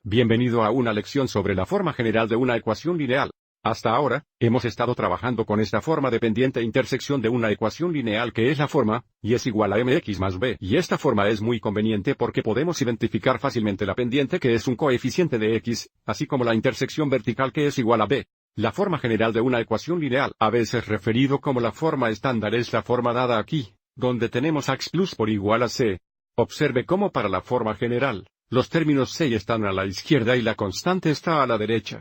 Bienvenido a una lección sobre la forma general de una ecuación lineal. Hasta ahora, hemos estado trabajando con esta forma de pendiente intersección de una ecuación lineal que es la forma, y es igual a mx más b. Y esta forma es muy conveniente porque podemos identificar fácilmente la pendiente que es un coeficiente de x, así como la intersección vertical que es igual a b. La forma general de una ecuación lineal, a veces referido como la forma estándar, es la forma dada aquí, donde tenemos ax plus por igual a c. Observe cómo para la forma general, los términos c están a la izquierda y la constante está a la derecha.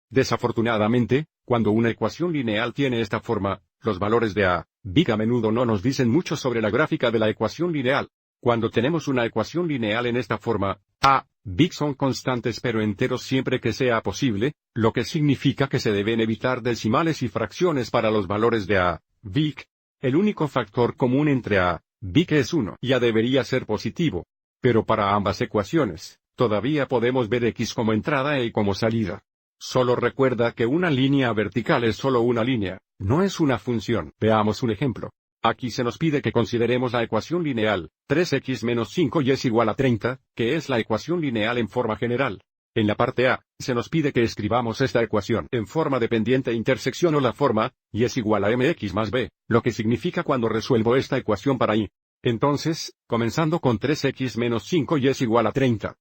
Desafortunadamente, cuando una ecuación lineal tiene esta forma, los valores de a, b a menudo no nos dicen mucho sobre la gráfica de la ecuación lineal. Cuando tenemos una ecuación lineal en esta forma, a, b son constantes pero enteros siempre que sea posible, lo que significa que se deben evitar decimales y fracciones para los valores de a, b. El único factor común entre a, b es 1 ya debería ser positivo. Pero para ambas ecuaciones, todavía podemos ver x como entrada y como salida. Solo recuerda que una línea vertical es solo una línea, no es una función. Veamos un ejemplo. Aquí se nos pide que consideremos la ecuación lineal, 3x menos 5y es igual a 30, que es la ecuación lineal en forma general. En la parte A, se nos pide que escribamos esta ecuación en forma de pendiente intersección o la forma, y es igual a mx más b, lo que significa cuando resuelvo esta ecuación para y. Entonces, comenzando con 3x menos 5y es igual a 30.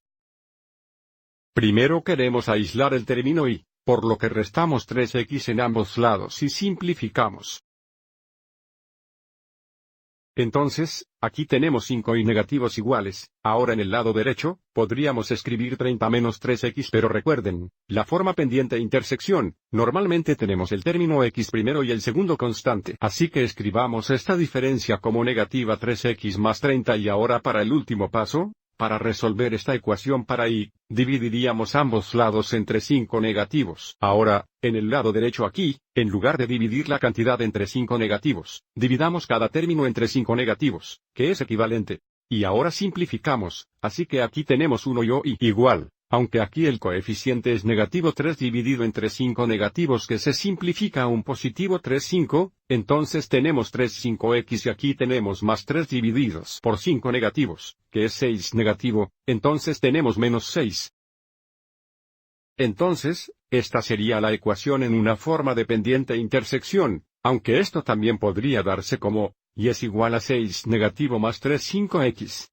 Primero queremos aislar el término y, por lo que restamos 3x en ambos lados y simplificamos. Entonces, aquí tenemos 5 y negativos iguales. Ahora en el lado derecho, podríamos escribir 30 menos 3x, pero recuerden, la forma pendiente intersección, normalmente tenemos el término x primero y el segundo constante. Así que escribamos esta diferencia como negativa 3x más 30 y ahora para el último paso, para resolver esta ecuación para y, dividiríamos ambos lados entre 5 negativos. Ahora, en el lado derecho aquí, en lugar de dividir la cantidad entre 5 negativos, dividamos cada término entre 5 negativos, que es equivalente. Y ahora simplificamos, así que aquí tenemos 1 y o y igual, aunque aquí el coeficiente es negativo 3 dividido entre 5 negativos que se simplifica a un positivo 3 5, entonces tenemos 3 5x y aquí tenemos más 3 divididos por 5 negativos, que es 6 negativo, entonces tenemos menos 6. Entonces, esta sería la ecuación en una forma de pendiente intersección, aunque esto también podría darse como, y es igual a 6 negativo más 3 5x.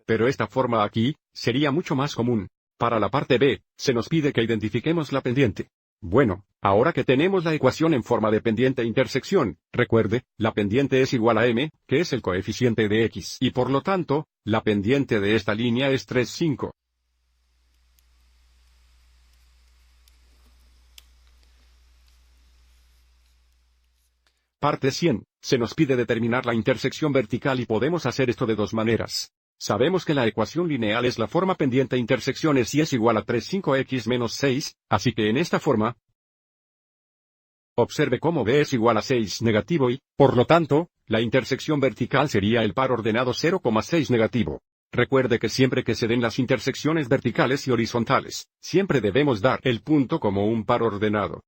Pero esta forma aquí, sería mucho más común. Para la parte B, se nos pide que identifiquemos la pendiente. Bueno, ahora que tenemos la ecuación en forma de pendiente intersección, recuerde, la pendiente es igual a m, que es el coeficiente de x. Y por lo tanto, la pendiente de esta línea es 3 5. Parte 100, se nos pide determinar la intersección vertical y podemos hacer esto de dos maneras. Sabemos que la ecuación lineal es la forma pendiente intersección y es igual a 3 5x menos 6, así que en esta forma, observe cómo b es igual a 6 negativo y, por lo tanto, la intersección vertical sería el par ordenado 0,6 negativo. Recuerde que siempre que se den las intersecciones verticales y horizontales, siempre debemos dar el punto como un par ordenado.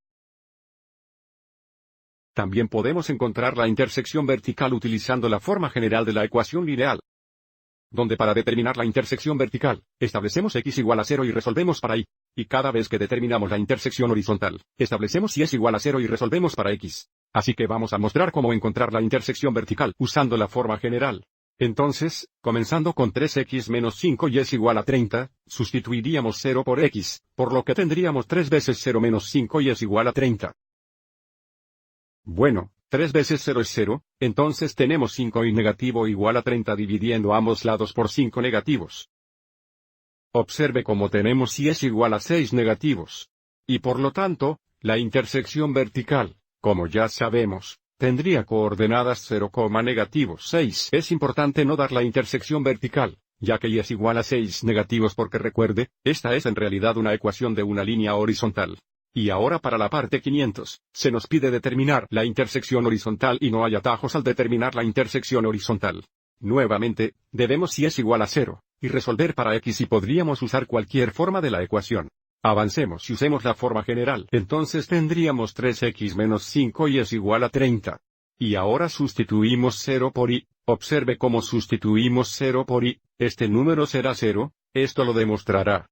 También podemos encontrar la intersección vertical utilizando la forma general de la ecuación lineal, donde para determinar la intersección vertical, establecemos x igual a 0 y resolvemos para y. Y cada vez que determinamos la intersección horizontal, establecemos y es igual a 0 y resolvemos para x. Así que vamos a mostrar cómo encontrar la intersección vertical usando la forma general. Entonces, comenzando con 3x menos 5 y es igual a 30, sustituiríamos 0 por x, por lo que tendríamos 3 veces 0 menos 5 y es igual a 30. Bueno, 3 veces 0 es 0, entonces tenemos 5 y negativo igual a 30 dividiendo ambos lados por 5 negativos. Observe cómo tenemos y es igual a 6 negativos. Y por lo tanto, la intersección vertical, como ya sabemos, tendría coordenadas 0, negativos 6. Es importante no dar la intersección vertical, ya que y es igual a 6 negativos porque recuerde, esta es en realidad una ecuación de una línea horizontal. Y ahora para la parte 500, se nos pide determinar la intersección horizontal y no hay atajos al determinar la intersección horizontal. Nuevamente, debemos y es igual a 0, y resolver para x y podríamos usar cualquier forma de la ecuación. Avancemos y usemos la forma general. Entonces tendríamos 3x menos 5 y es igual a 30. Y ahora sustituimos 0 por y. Observe cómo sustituimos 0 por y. Este número será 0, esto lo demostrará.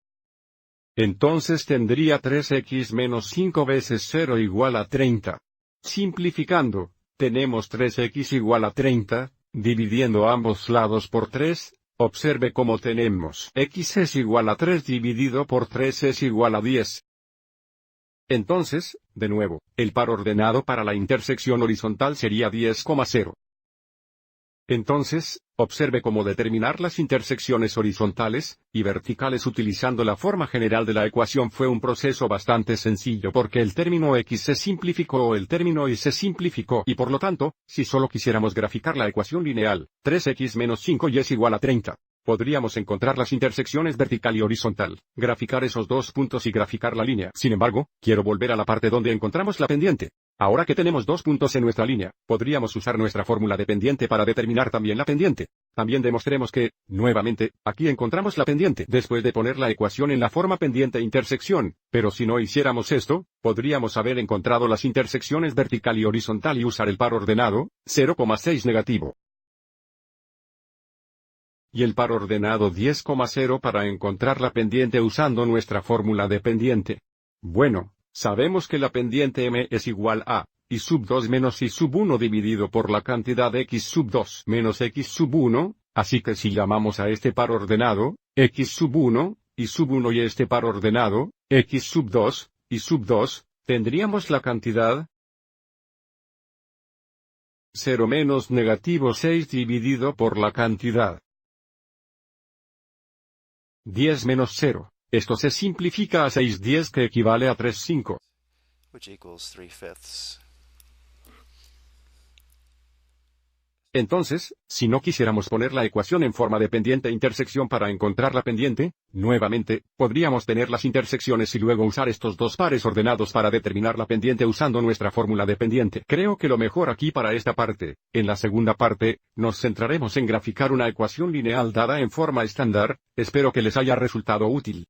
Entonces tendría 3x menos 5 veces 0 igual a 30. Simplificando, tenemos 3x igual a 30, dividiendo ambos lados por 3, observe cómo tenemos x es igual a 3 dividido por 3 es igual a 10. Entonces, de nuevo, el par ordenado para la intersección horizontal sería 10,0. Entonces, observe cómo determinar las intersecciones horizontales y verticales utilizando la forma general de la ecuación fue un proceso bastante sencillo porque el término x se simplificó o el término y se simplificó y por lo tanto, si solo quisiéramos graficar la ecuación lineal, 3x menos 5y es igual a 30. Podríamos encontrar las intersecciones vertical y horizontal, graficar esos dos puntos y graficar la línea. Sin embargo, quiero volver a la parte donde encontramos la pendiente. Ahora que tenemos dos puntos en nuestra línea, podríamos usar nuestra fórmula de pendiente para determinar también la pendiente. También demostremos que, nuevamente, aquí encontramos la pendiente después de poner la ecuación en la forma pendiente-intersección, pero si no hiciéramos esto, podríamos haber encontrado las intersecciones vertical y horizontal y usar el par ordenado, 0,6 negativo. Y el par ordenado 10,0 para encontrar la pendiente usando nuestra fórmula de pendiente. Bueno, sabemos que la pendiente m es igual a y sub 2 menos y sub 1 dividido por la cantidad x sub 2 menos x sub 1, así que si llamamos a este par ordenado, x sub 1, y sub 1 y este par ordenado, x sub 2, y sub 2, tendríamos la cantidad 0 menos negativo 6 dividido por la cantidad 10 menos 0. Esto se simplifica a 6/10 que equivale a 3/5. Which equals 3/5. Entonces, si no quisiéramos poner la ecuación en forma de pendiente-intersección para encontrar la pendiente, nuevamente, podríamos tener las intersecciones y luego usar estos dos pares ordenados para determinar la pendiente usando nuestra fórmula de pendiente. Creo que lo mejor aquí para esta parte, en la segunda parte, nos centraremos en graficar una ecuación lineal dada en forma estándar. Espero que les haya resultado útil.